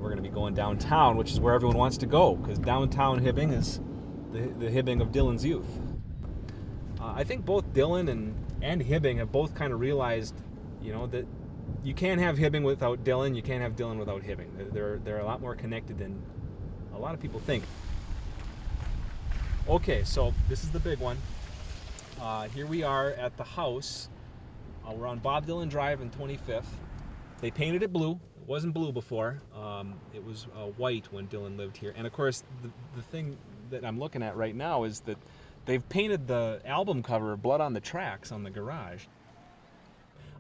we're going to be going downtown, which is where everyone wants to go, because downtown Hibbing is the Hibbing of Dylan's youth. I think both Dylan and Hibbing have both kind of realized, that you can't have Hibbing without Dylan, you can't have Dylan without Hibbing. They're a lot more connected than a lot of people think. Okay, so this is the big one. Here we are at the house. We're on Bob Dylan Drive in 25th. They painted it blue. It wasn't blue before. It was white when Dylan lived here. And of course, the thing that I'm looking at right now is that they've painted the album cover Blood on the Tracks on the garage.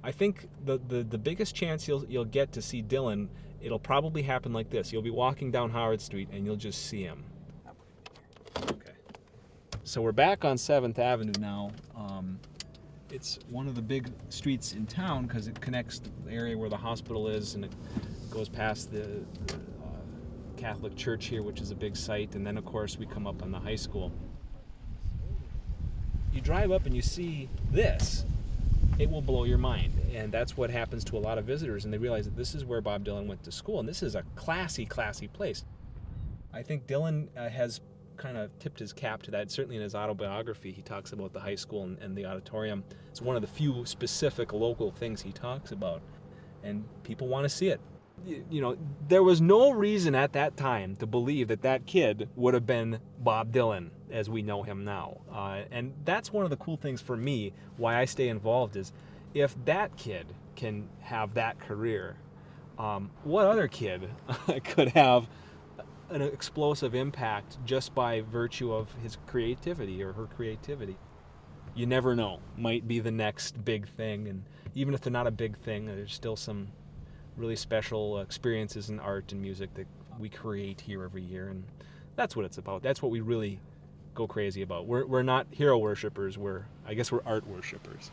I think the biggest chance you'll get to see Dylan, it'll probably happen like this. You'll be walking down Howard Street and you'll just see him. Okay. So we're back on 7th Avenue now. It's one of the big streets in town because it connects the area where the hospital is, and it goes past the Catholic Church here, which is a big site, and then of course we come up on the high school. You drive up and you see this, it will blow your mind, and that's what happens to a lot of visitors, and they realize that this is where Bob Dylan went to school, and this is a classy place. I think Dylan has kind of tipped his cap to that. Certainly in his autobiography, he talks about the high school and the auditorium. It's one of the few specific local things he talks about, and people want to see it. There was no reason at that time to believe that kid would have been Bob Dylan as we know him now. And that's one of the cool things for me, why I stay involved, is if that kid can have that career, what other kid could have an explosive impact just by virtue of his creativity or her creativity? You never know. Might be the next big thing, and even if they're not a big thing, there's still some really special experiences in art and music that we create here every year, and that's what it's about. That's what we really go crazy about. We're not hero worshipers, we're art worshipers.